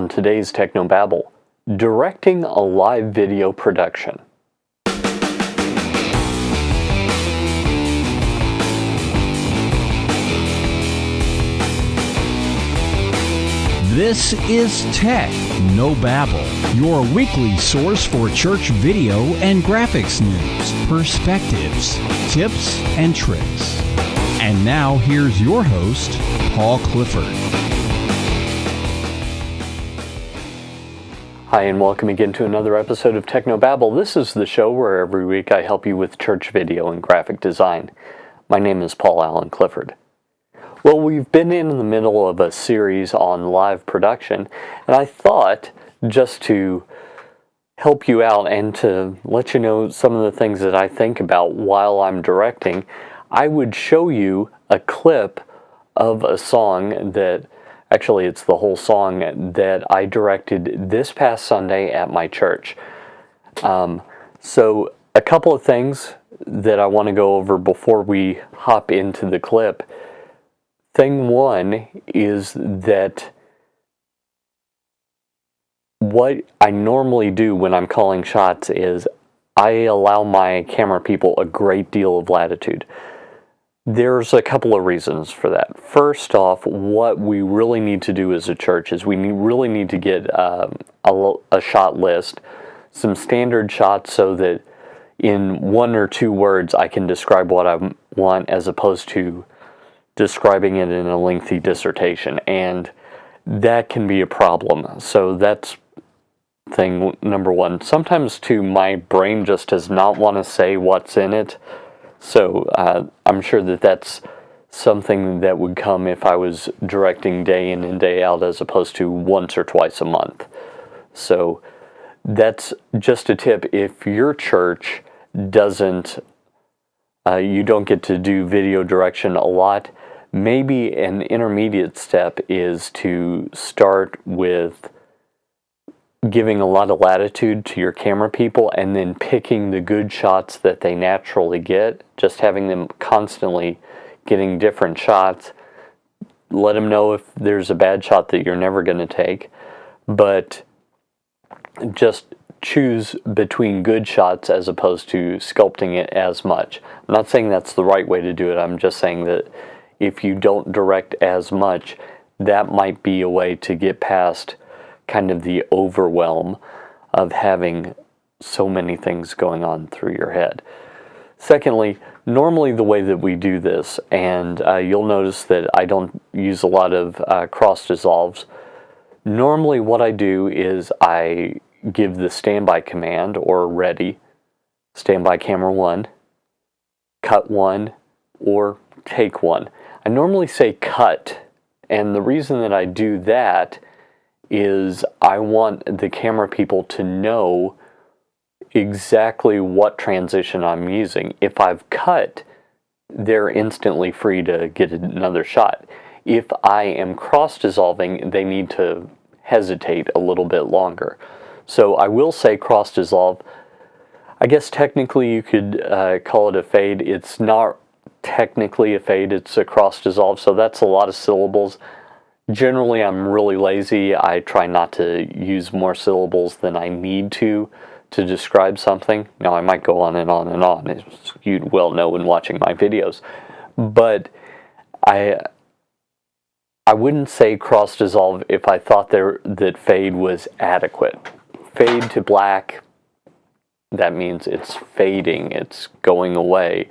on today's Technobabble, directing a live video production. This is Tech No Babble, your weekly source for church video and graphics news, perspectives, tips, and tricks. And now here's your host, Paul Clifford. Hi, and welcome again to another episode of Technobabble. This is the show where every week I help you with church video and graphic design. My name is Paul Allen Clifford. Well, we've been in the middle of a series on live production, and I thought, just to help you out and to let you know some of the things that I think about while I'm directing, I would show you a clip of a song that, actually it's the whole song, that I directed this past Sunday at my church. So a couple of things that I want to go over before we hop into the clip. Thing one is that what I normally do when I'm calling shots is I allow my camera people a great deal of latitude. There's a couple of reasons for that. First off, what we really need to do as a church is we really need to get a shot list, some standard shots, so that in one or two words I can describe what I want as opposed to describing it in a lengthy dissertation, and that can be a problem. So that's thing number one. Sometimes too, my brain just does not want to say what's in it, so I'm sure that that's something that would come if I was directing day in and day out as opposed to once or twice a month. So that's just a tip. If your church doesn't, you don't get to do video direction a lot, maybe an intermediate step is to start with giving a lot of latitude to your camera people and then picking the good shots that they naturally get, just having them constantly getting different shots. Let them know if there's a bad shot that you're never going to take, but just choose between good shots as opposed to sculpting it as much. I'm not saying that's the right way to do it. I'm just saying that if you don't direct as much, that might be a way to get past kind of the overwhelm of having so many things going on through your head. Secondly, normally the way that we do this, and you'll notice that I don't use a lot of cross dissolves. Normally what I do is I give the standby command, or ready, standby camera 1, cut 1, or take 1. I normally say cut, and the reason that I do that is I want the camera people to know exactly what transition I'm using. If I've cut, they're instantly free to get another shot. If I am cross-dissolving, they need to hesitate a little bit longer. So I will say cross-dissolve. I guess technically you could call it a fade. It's not technically a fade, it's a cross-dissolve, so that's a lot of syllables. Generally, I'm really lazy. I try not to use more syllables than I need to describe something. Now, I might go on and on and on, as you'd well know when watching my videos. But I wouldn't say cross-dissolve if I thought that fade was adequate. Fade to black, that means it's fading, it's going away.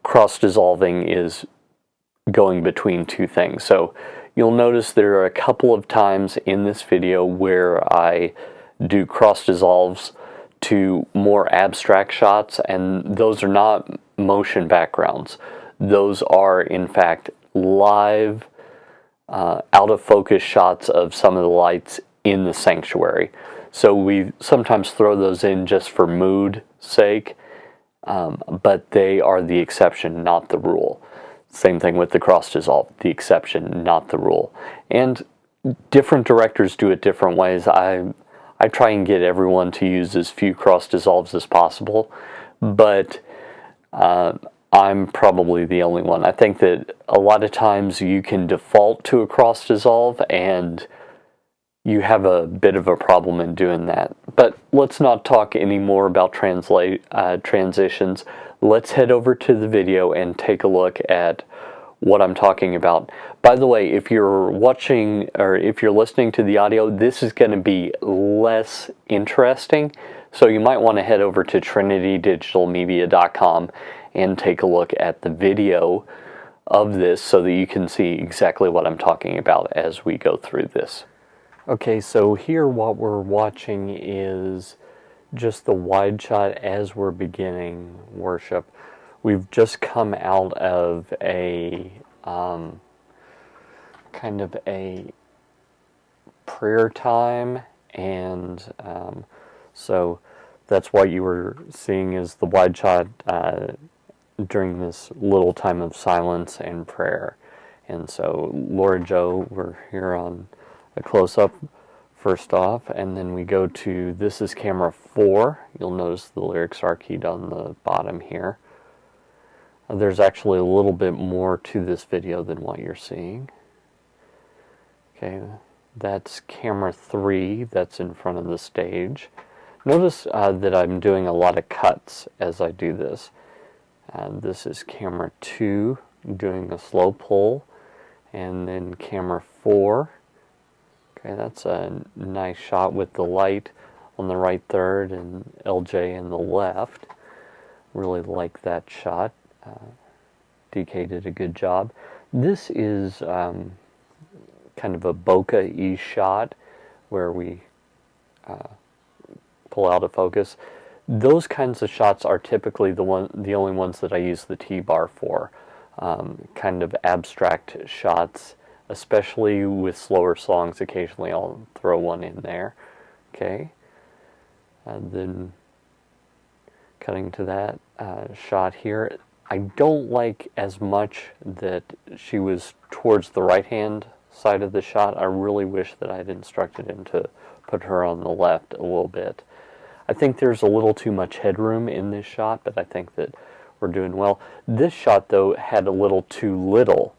Cross-dissolving is going between two things. So you'll notice there are a couple of times in this video where I do cross-dissolves to more abstract shots, and those are not motion backgrounds. Those are, in fact, live, out-of-focus shots of some of the lights in the sanctuary. So we sometimes throw those in just for mood sake, but they are the exception, not the rule. Same thing with the cross-dissolve, the exception, not the rule. And different directors do it different ways. I try and get everyone to use as few cross-dissolves as possible, but I'm probably the only one. I think that a lot of times you can default to a cross dissolve, and you have a bit of a problem in doing that. But let's not talk anymore about transitions. Let's head over to the video and take a look at what I'm talking about. By the way, if you're watching or if you're listening to the audio, this is going to be less interesting. So you might want to head over to trinitydigitalmedia.com and take a look at the video of this so that you can see exactly what I'm talking about as we go through this. Okay, so here what we're watching is just the wide shot as we're beginning worship. We've just come out of a kind of a prayer time, and so that's what you were seeing is the wide shot during this little time of silence and prayer. And so Laura Joe, we're here on a close-up first off, and then we go to this is camera 4. You'll notice the lyrics are keyed on the bottom here. There's actually a little bit more to this video than what you're seeing. Okay, that's camera 3, that's in front of the stage. Notice that I'm doing a lot of cuts as I do this. This is camera 2, doing a slow pull, and then camera 4. Okay, that's a nice shot with the light on the right third and LJ in the left. Really like that shot. DK did a good job. This is kind of a bokeh-y shot where we pull out of focus. Those kinds of shots are typically the only ones that I use the T-bar for. Kind of abstract shots, especially with slower songs. Occasionally I'll throw one in there. Okay, and then cutting to that shot here. I don't like as much that she was towards the right hand side of the shot. I really wish that I had instructed him to put her on the left a little bit. I think there's a little too much headroom in this shot, but I think that we're doing well. This shot, though, had a little too little,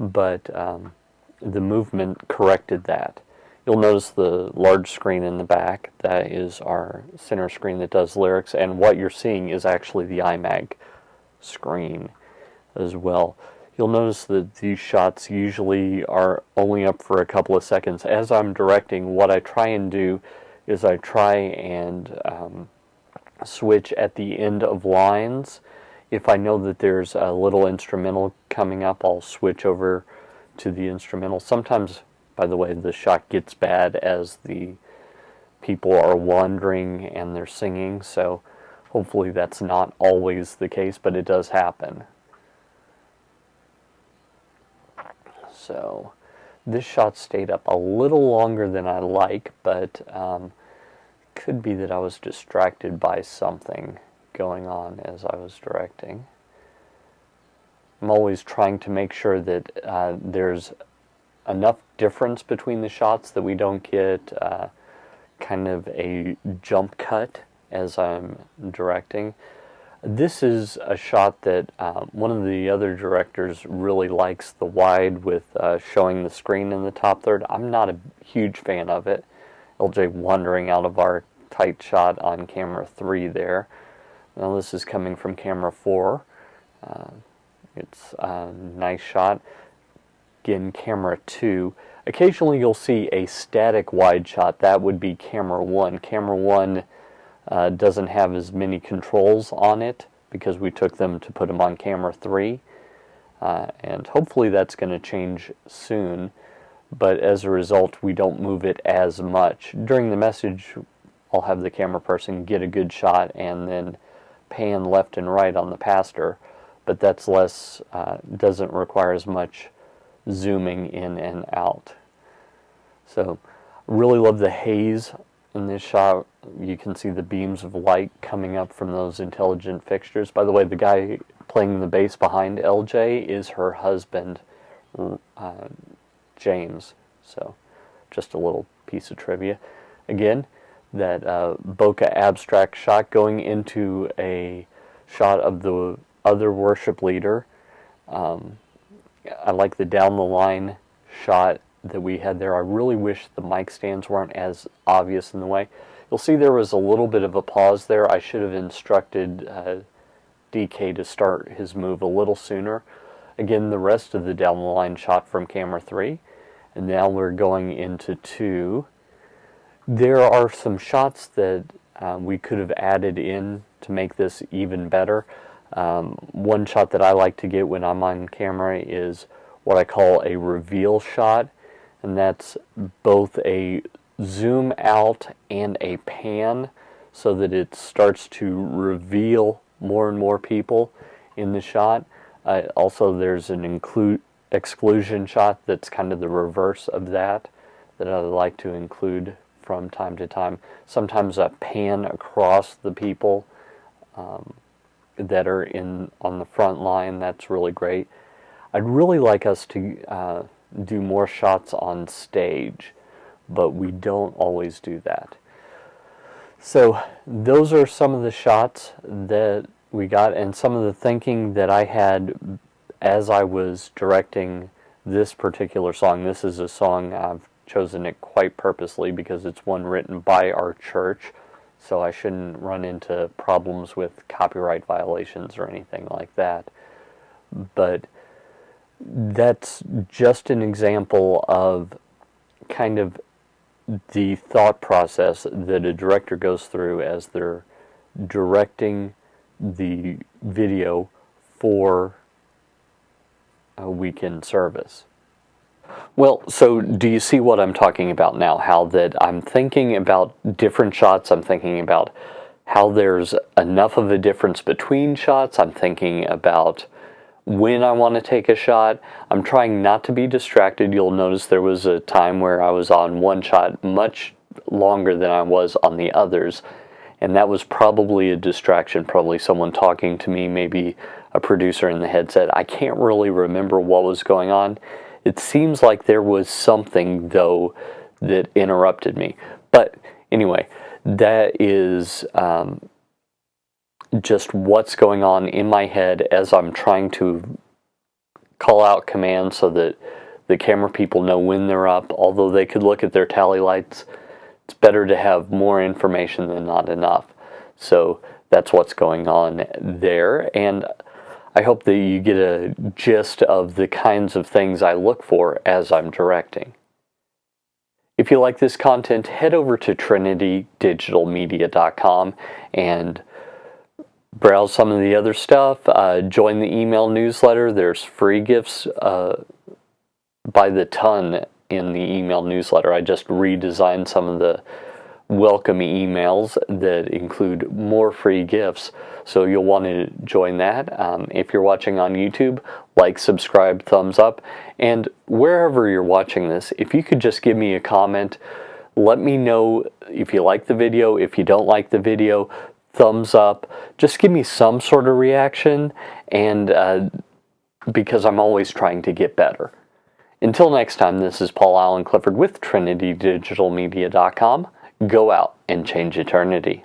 but the movement corrected that. You'll notice the large screen in the back. That is our center screen that does lyrics, and what you're seeing is actually the iMac screen as well. You'll notice that these shots usually are only up for a couple of seconds. As I'm directing, what I try and do is I try and switch at the end of lines. If I know that there's a little instrumental coming up, I'll switch over to the instrumental. Sometimes, by the way, the shot gets bad as the people are wandering and they're singing, so hopefully that's not always the case, but it does happen. So this shot stayed up a little longer than I like, but could be that I was distracted by something going on as I was directing. I'm always trying to make sure that there's enough difference between the shots that we don't get kind of a jump cut as I'm directing. This is a shot that one of the other directors really likes, the wide with showing the screen in the top third. I'm not a huge fan of it. LJ wandering out of our tight shot on camera 3 there. Now this is coming from camera 4. It's a nice shot. Again, camera 2. Occasionally you'll see a static wide shot. That would be camera 1. Camera 1 doesn't have as many controls on it because we took them to put them on camera 3. And hopefully that's going to change soon. But as a result, we don't move it as much. During the message, I'll have the camera person get a good shot and then pan left and right on the pastor. But that's less, doesn't require as much zooming in and out. So, really love the haze in this shot. You can see the beams of light coming up from those intelligent fixtures. By the way, the guy playing the bass behind LJ is her husband, James. So, just a little piece of trivia. Again, that bokeh abstract shot going into a shot of the other worship leader. I like the down the line shot that we had there. I really wish the mic stands weren't as obvious in the way. You'll see there was a little bit of a pause there. I should have instructed DK to start his move a little sooner. Again, the rest of the down the line shot from camera 3. And now we're going into 2. There are some shots that we could have added in to make this even better. One shot that I like to get when I'm on camera is what I call a reveal shot, and that's both a zoom out and a pan so that it starts to reveal more and more people in the shot. Also, there's an exclusion shot that's kind of the reverse of that I like to include from time to time. Sometimes a pan across the people that are on the front line. That's really great. I'd really like us to do more shots on stage, but we don't always do that. So those are some of the shots that we got, and some of the thinking that I had as I was directing this particular song. This is a song, I've chosen it quite purposely because it's one written by our church, so I shouldn't run into problems with copyright violations or anything like that. But that's just an example of kind of the thought process that a director goes through as they're directing the video for a weekend service. Well, so do you see what I'm talking about now? How that I'm thinking about different shots. I'm thinking about how there's enough of a difference between shots. I'm thinking about when I want to take a shot. I'm trying not to be distracted. You'll notice there was a time where I was on one shot much longer than I was on the others, and that was probably a distraction, probably someone talking to me, maybe a producer in the headset. I can't really remember what was going on. It seems like there was something, though, that interrupted me. But anyway, that is just what's going on in my head as I'm trying to call out commands so that the camera people know when they're up. Although they could look at their tally lights, it's better to have more information than not enough. So that's what's going on there, and I hope that you get a gist of the kinds of things I look for as I'm directing. If you like this content, head over to tnb160303 and browse some of the other stuff. Join the email newsletter. There's free gifts by the ton in the email newsletter. I just redesigned some of the welcome emails that include more free gifts, so you'll want to join that. If you're watching on YouTube, like, subscribe, thumbs up, and wherever you're watching this, if you could just give me a comment, let me know if you like the video, if you don't like the video, thumbs up, just give me some sort of reaction, and because I'm always trying to get better. Until next time, this is Paul Allen Clifford with tnb160303. Go out and change eternity.